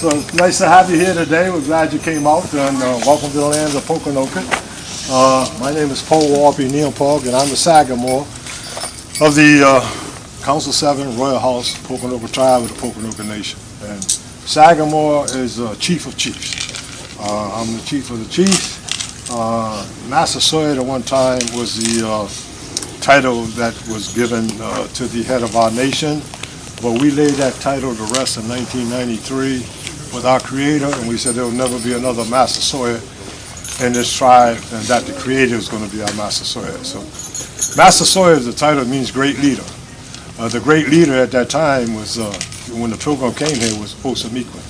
So nice to have you here today. We're glad you came out, and welcome to the lands of Pokanoket. My name is Paul Warpy Neopog, and I'm the Sagamore of the Council 7 Royal House Pokanoket tribe of the Pokanoket Nation. And Sagamore is Chief of Chiefs. I'm the Chief of the Chiefs. Massasoit at one time was the title that was given to the head of our nation, but we laid that title to rest in 1993 with our creator, and we said there will never be another Massasoit in this tribe, and that the creator is going to be our Massasoit. So Massasoit is the title, it means great leader. The great leader at that time was, when the Pilgrim came here, was Osamiquin,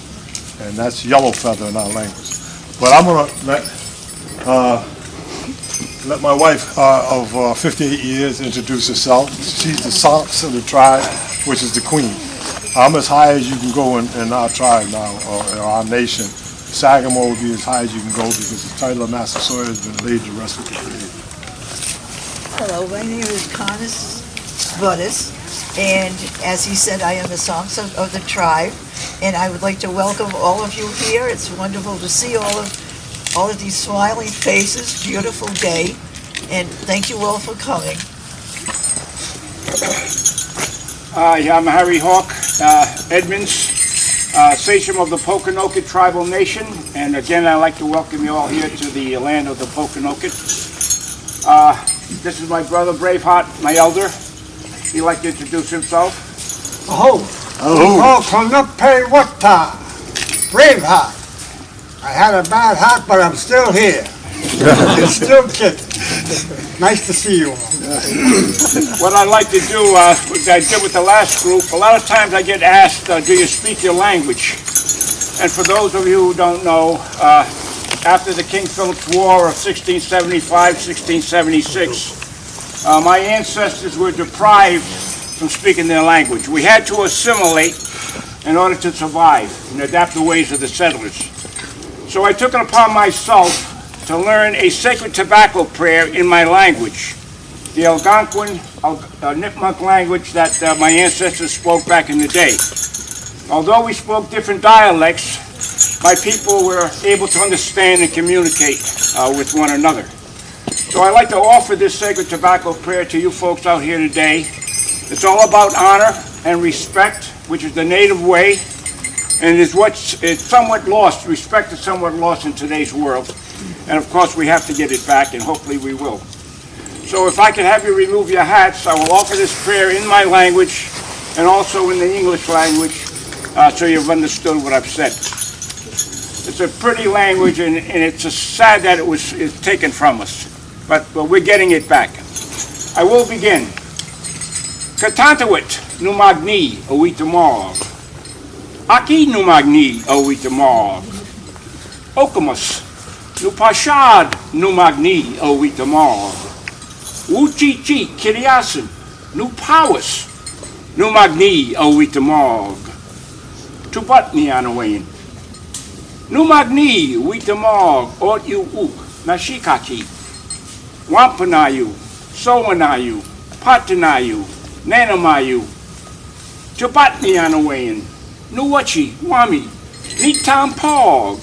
and that's yellow feather in our language. But I'm going to let my wife of 58 years introduce herself. She's the Sonks of the tribe, which is the queen. I'm as high as you can go in our tribe now, or in our nation. Sagamore will be as high as you can go because the title of Massasoit has been laid to rest with the creator. Hello, my name is Connis Buddis, and as he said, I am the Sonks of the tribe, and I would like to welcome all of you here. It's wonderful to see all of these smiling faces, beautiful day, and thank you all for coming. I'm Harry Hawk Edmonds, sachem of the Pokanoket Tribal Nation, and again I'd like to welcome you all here to the land of the Pokanoket. This is my brother Braveheart, my elder. He'd like to introduce himself. Pokanoket Wata, Braveheart. I had a bad heart, but I'm still here. It's still kicking. Nice to see you all. What I'd like to do, what I did with the last group, a lot of times I get asked, do you speak your language? And for those of you who don't know, after the King Philip's War of 1675, 1676, my ancestors were deprived from speaking their language. We had to assimilate in order to survive and adapt the ways of the settlers. So I took it upon myself to learn a sacred tobacco prayer in my language, the Algonquin, Nipmuc language that my ancestors spoke back in the day. Although we spoke different dialects, my people were able to understand and communicate with one another. So I'd like to offer this sacred tobacco prayer to you folks out here today. It's all about honor and respect, which is the native way, and it's somewhat lost. Respect is somewhat lost in today's world. And of course we have to get it back, and hopefully we will. So if I could have you remove your hats, I will offer this prayer in my language and also in the English language, so you've understood what I've said. It's a pretty language, and it's sad that it's taken from us, but we're getting it back. I will begin. Katantawit numagni awitamog. Aki numagni awitamog. Okamus nupashad numagni awitamog. Uchichi kiriasan nupawas numagni awitamog. Tupatni anawain. Numagni witamog ot you uk nashikaki. Wampanayu, Somanayu, Patanayu, Nanamayu, Tupatni anawain. Nuwachi, Wami, Nitam Pog,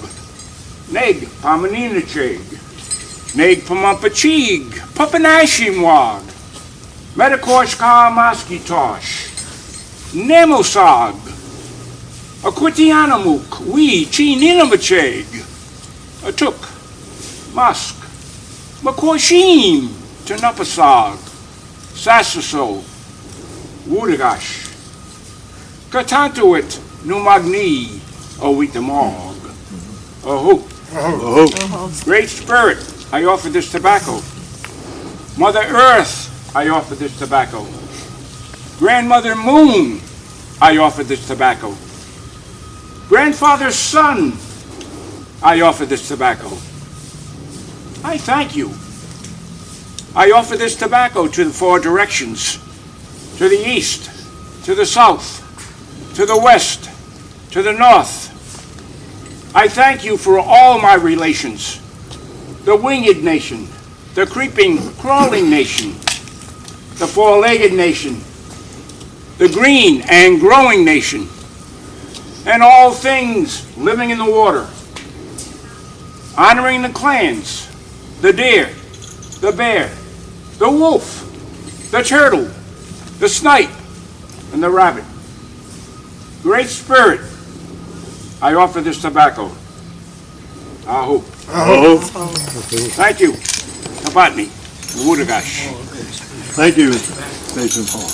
Neg Pamaninachig, Neg Pamampachig, Papanashimwag, Metakoshka Maskitosh, Nemosag, Aquitianamuk, We, Chi Ninamacheg, Atuk, Musk, Makoshim, Tanapasag, Sasaso, Wudagash, Katantuit, Numagni, Owitamog. Oho. Great Spirit, I offer this tobacco. Mother Earth, I offer this tobacco. Grandmother Moon, I offer this tobacco. Grandfather Sun, I offer this tobacco. I thank you. I offer this tobacco to the four directions, to the east, to the south, to the west, to the north. I thank you for all my relations, the winged nation, the creeping, crawling nation, the four-legged nation, the green and growing nation, and all things living in the water, honoring the clans, the deer, the bear, the wolf, the turtle, the snipe, and the rabbit. Great Spirit, I offer this tobacco. Aho. Thank you. Kabatni. Wudagash. Thank you, Sachem Hawk.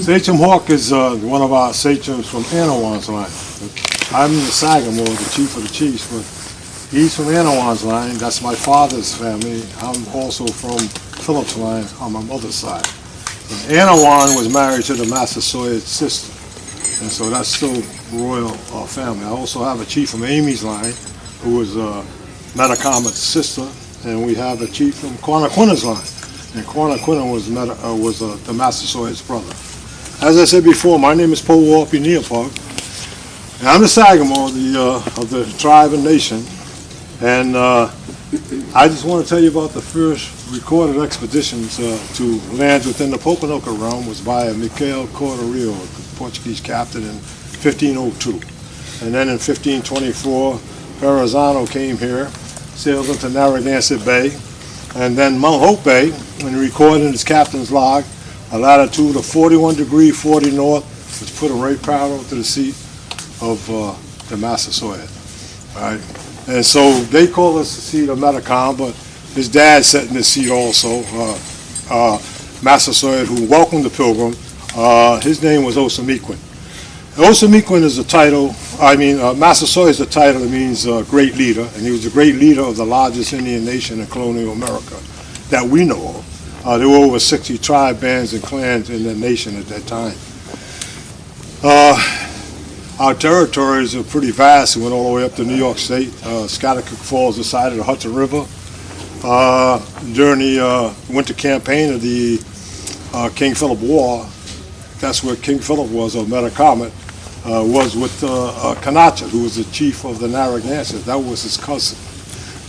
Sachem Hawk is one of our sachems from Anawan's line. I'm the Sagamore, the chief of the chiefs, but he's from Anawan's line. That's my father's family. I'm also from Philip's line on my mother's side. Anawan was married to the Massasoit sister, and so that's still royal family. I also have a chief from Amy's line, who was Metacom's sister, and we have a chief from Quanaquina's line, and Quanaquina was the Massasoit's brother. As I said before, my name is Powalpi Neopog, and I'm the Sagamore of the tribe and nation, and I just want to tell you about the first recorded expeditions to lands within the Poconoke realm was by Miguel Cordeiro, the Portuguese captain, in 1502. And then in 1524, Verrazano came here, sailed into Narragansett Bay, and then Mount Hope Bay, when he recorded in his captain's log, a latitude of 41 degrees 40 north, which put him right parallel to the seat of the Massasoit. All right? And so they call us the seat of Metacom, but his dad sat in this seat also, Massasoit, who welcomed the pilgrim. His name was Osamequin. Osamequin is the title, Massasoit is the title that means great leader, and he was the great leader of the largest Indian nation in colonial America that we know of. There were over 60 tribe bands and clans in the nation at that time. Our territories are pretty vast. We went all the way up to New York State. Scotticook Falls, the side of the Hudson River. During the winter campaign of the King Philip War, that's where King Philip was, or Metacomet, was with Kanachet, who was the chief of the Narragansett. That was his cousin.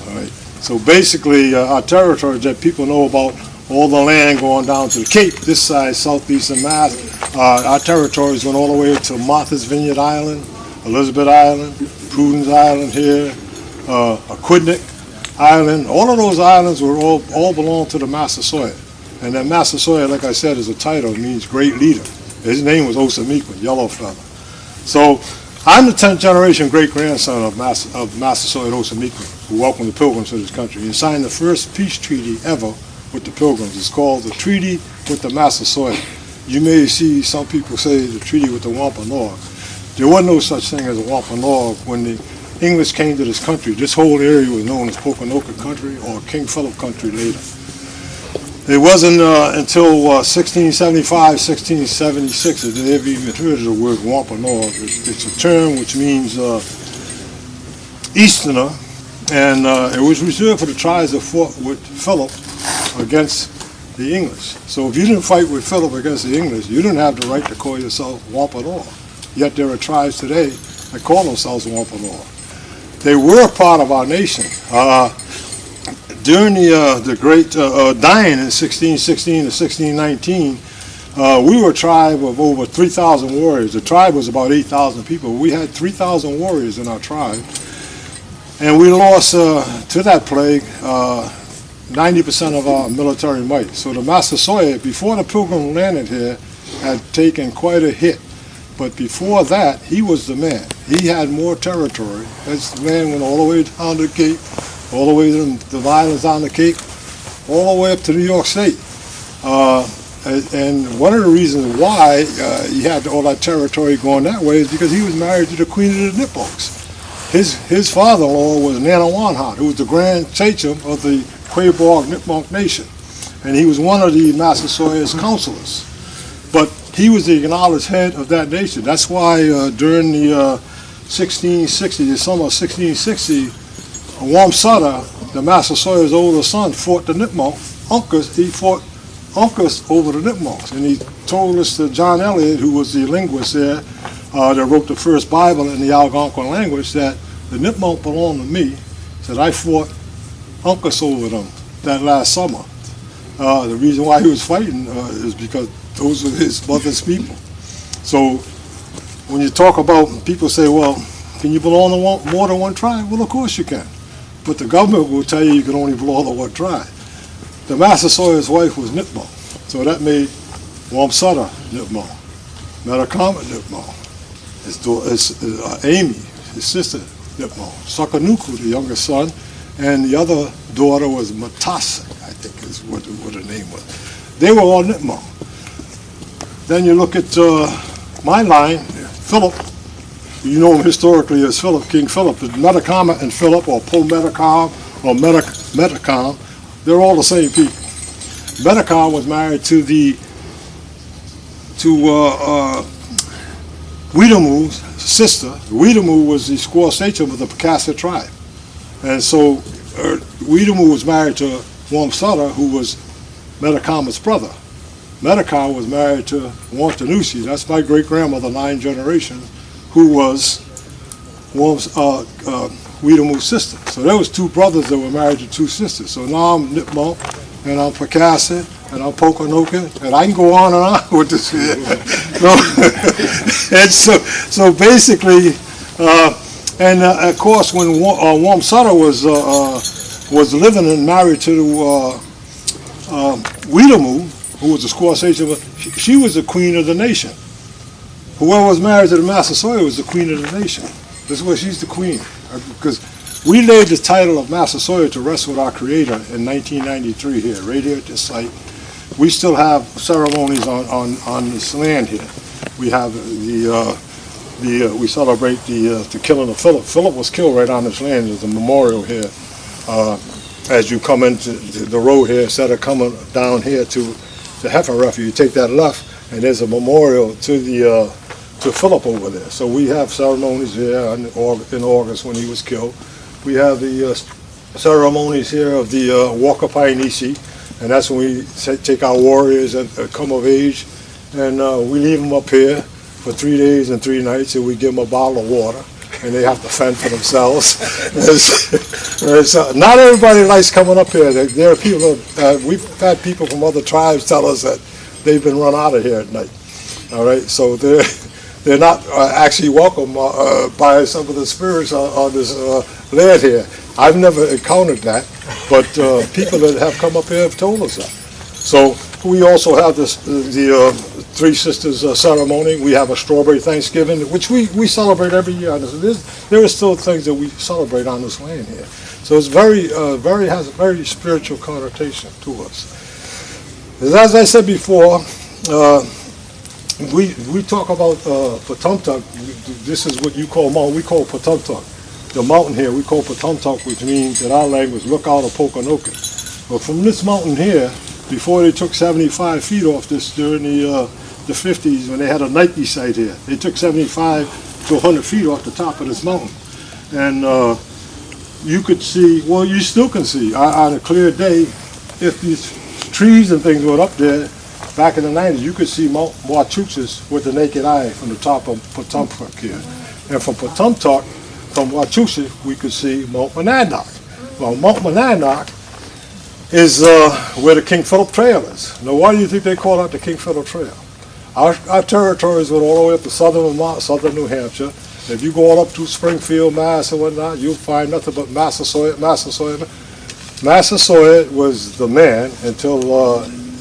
All right. So basically, our territory that people know about, all the land going down to the Cape, this side, southeastern Mass. Our territories went all the way to Martha's Vineyard Island, Elizabeth Island, Prudence Island here, Aquidneck Island. All of those islands were all belong to the Massasoit. And that Massasoit, like I said, is a title. It means great leader. His name was Osamequin, yellow fella. So I'm the 10th generation great-grandson of Massasoit Osamequin, who welcomed the Pilgrims to this country. He signed the first peace treaty ever with the Pilgrims. It's called the Treaty with the Massasoit. You may see some people say the treaty with the Wampanoag. There was no such thing as a Wampanoag when the English came to this country. This whole area was known as Poconoke country or King Philip country later. It wasn't until 1675, 1676 that they ever even heard of the word Wampanoag. It's a term which means Easterner, and it was reserved for the tribes that fought with Philip against the English. So if you didn't fight with Philip against the English, you didn't have the right to call yourself Wampanoag. Yet there are tribes today that call themselves Wampanoag. They were a part of our nation. During the Great Dying in 1616 to 1619, we were a tribe of over 3,000 warriors. The tribe was about 8,000 people. We had 3,000 warriors in our tribe. And we lost to that plague 90% of our military might. So the Massasoit, before the Pilgrim landed here, had taken quite a hit. But before that, he was the man. He had more territory. His land went all the way down the Cape, all the way to the islands on the Cape, all the way up to New York State. And one of the reasons why he had all that territory going that way is because he was married to the Queen of the Nipmunks. His father-in-law was Nanawanhat, who was the grand sachem of the Quabog Nipmunk Nation. And he was one of the Massasoit's counselors. But he was the acknowledged head of that nation. That's why during the 1660, the summer of 1660, Wamsutta, the Massasoit's older son, fought the Nipmunk. He fought Uncas over the Nipmunks. And he told us that John Eliot, who was the linguist there, that wrote the first Bible in the Algonquin language, that the Nipmunk belonged to me. Said, I fought Uncas over them that last summer. The reason why he was fighting is because those were his mother's people. So when you talk about, people say, well, can you belong to more than one tribe? Well, of course you can. But the government will tell you can only belong to one tribe. The Massasoit's wife was Nipmo, so that made Wamsutta Nipmo, Metacom Nipmo, Amy, his sister Nipmo, Sakanuku, the youngest son, and the other daughter was Matasa, I think is what her name was. They were all Nipmo. Then you look at my line, Philip. You know him historically as Philip, King Philip. The Metacom and Philip, or Po Metacom, or Metacom, they're all the same people. Metacom was married to Weedamu's sister. Weedamu was the squaw sachem of the Picasa tribe. And so Weedamu was married to Wamsutta, who was Metacom's brother. Metacom was married to Wantanusi. That's my great-grandmother, 9th generation, who was Weedamu's sister. So there was two brothers that were married to two sisters. So now I'm Nipmo, and I'm Picasa, and I'm Poconoke, and I can go on and on with this here. And so basically, of course, when Wamsutta was living and married to Weedamu, who was the squaw sachem, she was the queen of the nation. Whoever was married to the Massasoit was the queen of the nation. This is why she's the queen. Because we laid the title of Massasoit to rest with our Creator in 1993 here, right here at this site. We still have ceremonies on this land here. We have we celebrate the killing of Philip. Philip was killed right on this land. There's a memorial here. As you come into the road here, instead of coming down here to the Heifer Refuge, you take that left, and there's a memorial to Philip over there. So we have ceremonies here in August when he was killed. We have the ceremonies here of the Wakapai Nisi, and that's when we take our warriors that come of age, and we leave them up here for 3 days and 3 nights, and we give them a bottle of water, and they have to fend for themselves. Not everybody likes coming up here. There are people, we've had people from other tribes tell us that they've been run out of here at night. All right, so they're not actually welcome by some of the spirits on this land here. I've never encountered that, but people that have come up here have told us that. So we also have the Three Sisters ceremony. We have a Strawberry Thanksgiving, which we celebrate every year. There are still things that we celebrate on this land here. So it's has a very spiritual connotation to us. As I said before, we talk about Patumtuk. This is what you call mountain. We call Patumtuk. The mountain here we call Patumtuk, which means in our language, look out of Poconoke. But from this mountain here, before they took 75 feet off this during the 50s, when they had a Nike site here, they took 75 to 100 feet off the top of this mountain. And you could see, well, you still can see on a clear day, if these trees and things were up there, back in the 90s, you could see Mount Wachusett with the naked eye from the top of Patumtuk here. And from Patumtuk, from Wachusett, we could see Mount Monadnock. Well, Mount Monadnock is where the King Philip Trail is. Now, why do you think they call that the King Philip Trail? Our territories went all the way up to southern New Hampshire. If you go all up to Springfield, Mass, and whatnot, you'll find nothing but Massasoit. Massasoit was the man until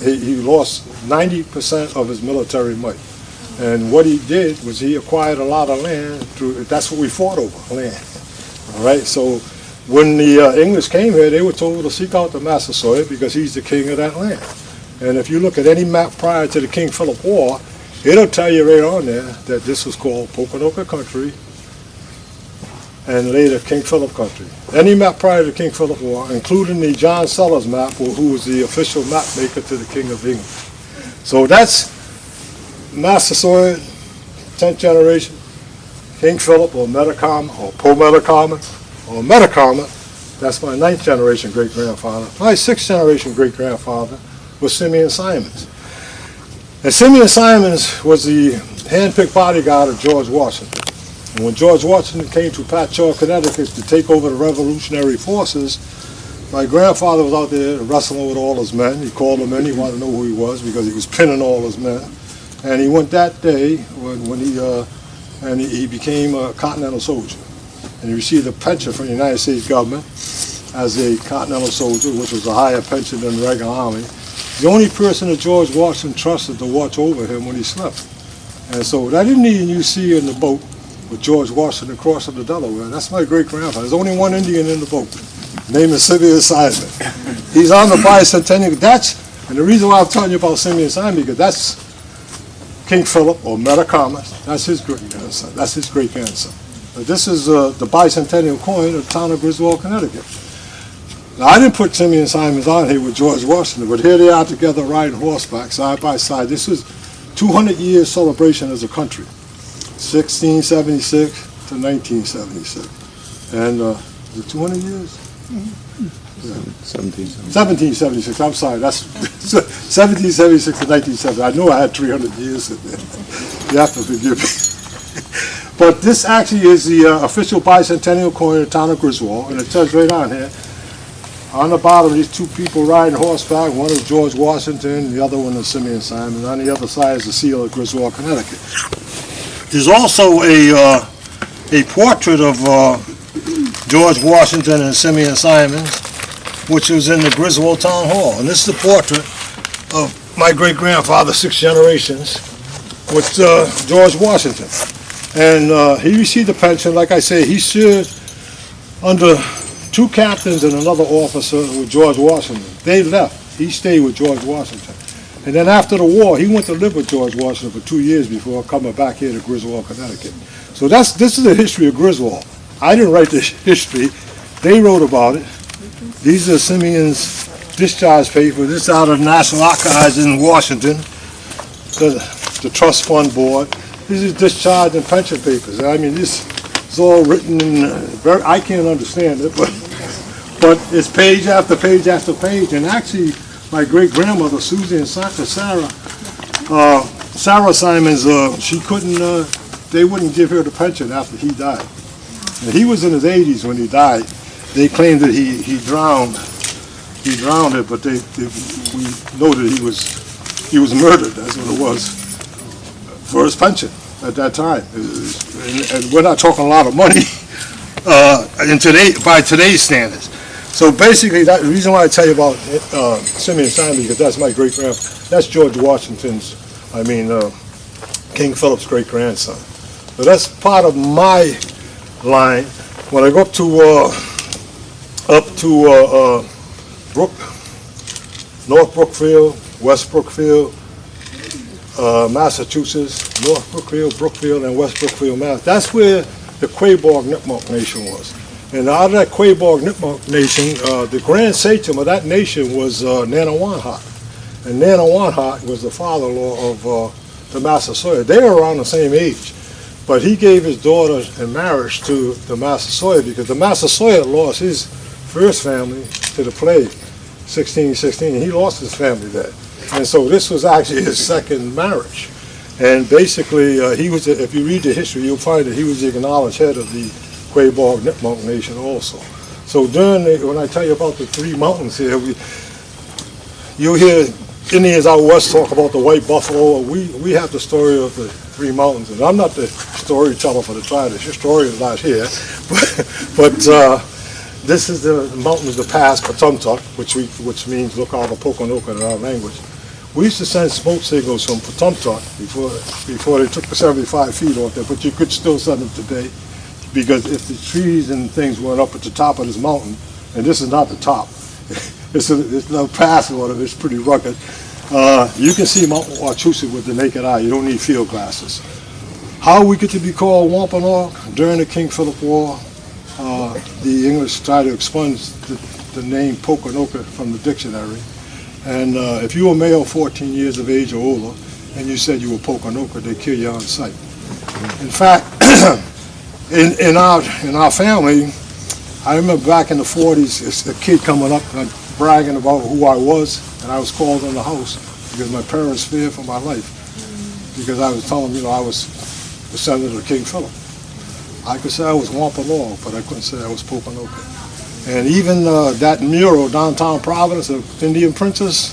he lost 90% of his military might. And what he did was he acquired a lot of land that's what we fought over, land. All right, so when the English came here, they were told to seek out the Massasoit because he's the king of that land. And if you look at any map prior to the King Philip War, it'll tell you right on there that this was called Poconoke Country and later King Philip Country. Any map prior to the King Philip War, including the John Sellers map, who was the official map maker to the King of England. So that's Massasoit, 10th generation, King Philip or Metacom or Po Metacom or Metacom. That's my 9th generation great-grandfather. My 6th generation great-grandfather was Simeon Simons. And Simeon Simons was the hand-picked bodyguard of George Washington. And when George Washington came to Patchogue, Connecticut to take over the revolutionary forces, my grandfather was out there wrestling with all his men. He called them in. He wanted to know who he was because he was pinning all his men. And he went that day when he and he became a Continental soldier. And he received a pension from the United States government as a Continental soldier, which was a higher pension than the regular Army. The only person that George Washington trusted to watch over him when he slept. And so that Indian you see in the boat with George Washington crossing the Delaware, that's my great-grandfather. There's only one Indian in the boat. His name is Simeon Simon. He's on the bicentennial. And the reason why I'm telling you about Simeon Simon, because that's King Philip, or Metacom. That's his great-grandson. That's his great-grandson. This is the bicentennial coin of the town of Griswold, Connecticut. Now, I didn't put Simeon Simons on here with George Washington, but here they are together riding horseback, side by side. This is 200 years celebration as a country, 1676 to 1976. And is it 200 years? Yeah. 1776, I'm sorry, that's 1776 to 1970. I knew I had 300 years in there. You have to forgive me. But this actually is the official bicentennial coin of the town of Griswold, and it says right on here, on the bottom, these two people riding horseback. One is George Washington, the other one is Simeon Simon. On the other side is the seal of Griswold, Connecticut. There's also a portrait of George Washington and Simeon Simon, which was in the Griswold Town Hall. And this is the portrait of my great-grandfather, 6 generations, with George Washington. And he received a pension. Like I say, he served under 2 captains and another officer with George Washington. They left. He stayed with George Washington. And then after the war, he went to live with George Washington for 2 years before coming back here to Griswold, Connecticut. So this is the history of Griswold. I didn't write this history. They wrote about it. These are Simeon's discharge papers. This is out of the National Archives in Washington, the Trust Fund Board. This is discharge and pension papers. I mean, this is all written in, I can't understand it, but it's page after page after page. And actually, my great-grandmother, Susie and Sarah Simons, she couldn't, they wouldn't give her the pension after he died. And he was in his 80s when he died. They claimed that he drowned. He drowned it, but we know that he was murdered. That's what it was, for his pension at that time. And we're not talking a lot of money by today's standards. So basically, the reason why I tell you about Simeon Simon, because that's my great-grandfather. That's George Washington's, King Philip's great-grandson. So that's part of my line. When I go up to North Brookfield, West Brookfield, Massachusetts, North Brookfield, and West Brookfield, Mass. That's where the Quabog-Nipmuc Nation was. And out of that Quabog-Nipmuc Nation, the grand sachem of that nation was Nanawanhot. And Nanawanhot was the father-in-law of the Massasoit. They were around the same age. But he gave his daughter in marriage to the Massasoit because the Massasoit lost his first family to the plague, 1616, and he lost his family there. And so this was actually his second marriage. And basically, he was, if you read the history, you'll find that he was the acknowledged head of the Quabog-Nipmuc Nation also. So when I tell you about the 3 mountains here, you'll hear Indians out west talk about the white buffalo. We have the story of the 3 mountains. And I'm not the storyteller for the tribe. The historian's not here. But this is the mountains of the past, Patumtuck, which means look out of Poconoke in our language. We used to send smoke signals from Patumtuck before they took the 75 feet off there, but you could still send them today because if the trees and things went up at the top of this mountain, and this is not the top, it's no pass on it, it's pretty rugged, you can see Mount Wachusett with the naked eye. You don't need field glasses. How we get to be called Wampanoag? During the King Philip War, the English tried to expunge the name Poconoke from the dictionary. And if you were male 14 years of age or older, and you said you were Poconoke, they kill you on sight. In fact, in our family, I remember back in the 40s, a kid coming up and bragging about who I was, and I was called in the house because my parents feared for my life. Because I was telling them, I was descendant of King Philip. I could say I was Wampanoag, but I couldn't say I was Poconoke. And even that mural, downtown Providence, of Indian Princess,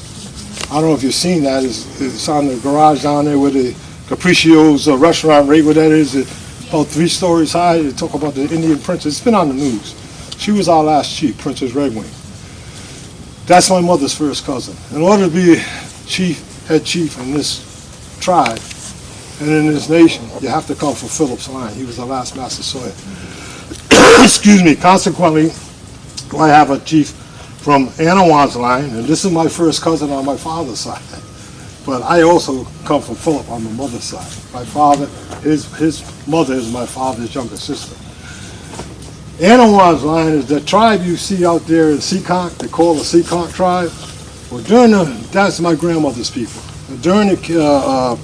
I don't know if you've seen that. It's on the garage down there where the Capriccio's restaurant, right where that is. about 3 stories high. They talk about the Indian princess. It's been on the news. She was our last chief, Princess Redwing. That's my mother's first cousin. In order to be head chief in this tribe and in this nation, you have to come from Philip's line. He was the last Massasoit. Excuse me. Consequently, I have a chief from Anawan's line, and this is my first cousin on my father's side. But I also come from Philip on my mother's side. My father, his mother is my father's younger sister. Anawan's line is the tribe you see out there in Seekonk. They call the Seekonk tribe. Well, that's my grandmother's people. During the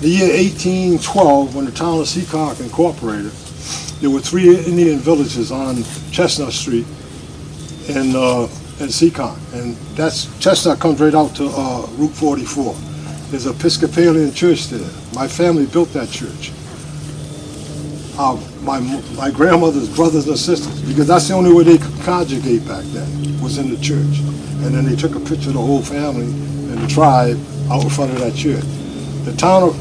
year 1812, when the town of Seekonk incorporated, there were 3 Indian villages on Chestnut Street in Seekonk, and Chestnut comes right out to Route 44. There's an Episcopalian church there. My family built that church. My grandmother's brothers and sisters, because that's the only way they could conjugate back then, was in the church. And then they took a picture of the whole family and the tribe out in front of that church. The town of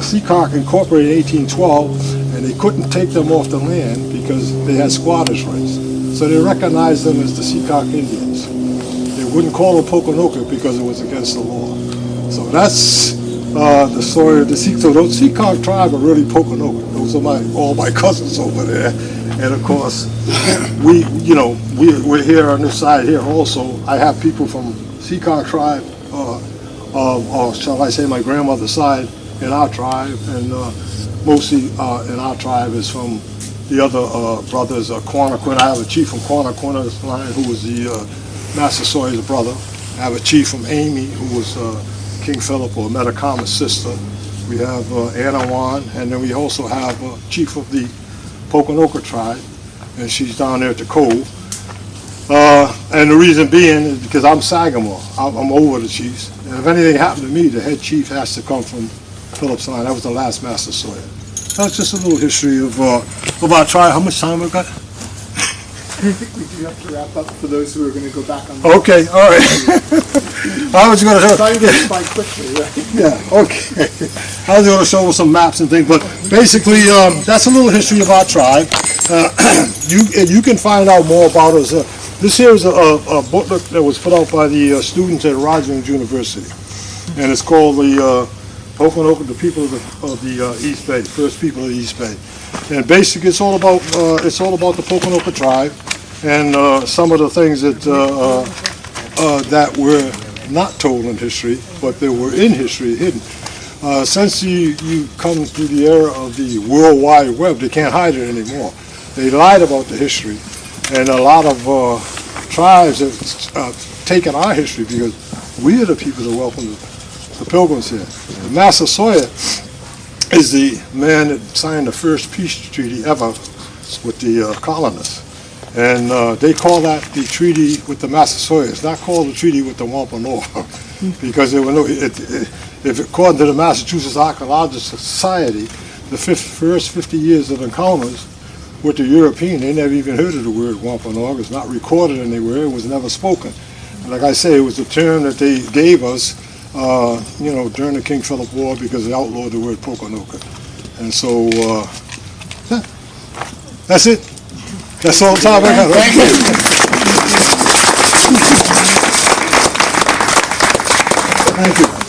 Seekonk incorporated in 1812, and they couldn't take them off the land because they had squatters' rights. So they recognized them as the Seekonk Indians. They wouldn't call them Poconoket because it was against the law. So that's the story of the Seekonk. So those Seekonk tribe are really Poconoket. Those are all my cousins over there. And of course, we're here on this side here also. I have people from Seekonk tribe, or shall I say my grandmother's side in our tribe, and mostly in our tribe is from the other brothers, Quannaquin. I have a chief from Quannaquin's line who was the Massasoit's brother. I have a chief from Amy who was King Philip or Metacom's sister. We have Anawan, and then we also have a chief of the Poconoket tribe, and she's down there at the Cove. And the reason being is because I'm Sagamore. I'm over the chiefs. And if anything happened to me, the head chief has to come from Philip's line. That was the last Massasoit. That's just a little history of our tribe. How much time we got? I think we do have to wrap up for those who are going to go back on. Okay, all right. I was going to show. Try to get by quickly, right? Yeah, okay. I was going to show some maps and things, but basically, that's a little history of our tribe. You can find out more about us. This here is a booklet that was put out by the students at Rogers University, and it's called the Poconoket, the people of the East Bay, first people of the East Bay. And basically, it's all about the Poconoket tribe and some of the things that were not told in history, but they were in history, hidden. Since you come through the era of the World Wide Web, they can't hide it anymore. They lied about the history, and a lot of tribes have taken our history because we are the people that welcomed the Pilgrims here. The Massasoit is the man that signed the first peace treaty ever with the colonists. And they call that the treaty with the Massasoit. It's not called the treaty with the Wampanoag because there were if according to the Massachusetts Archaeological Society, the first 50 years of encounters with the European, they never even heard of the word Wampanoag. It's not recorded anywhere. It was never spoken. And like I say, it was a term that they gave us during the King Philip War because they outlawed the word Poconoket. And so, yeah, that's it. That's all the time I got. Thank you. Thank you.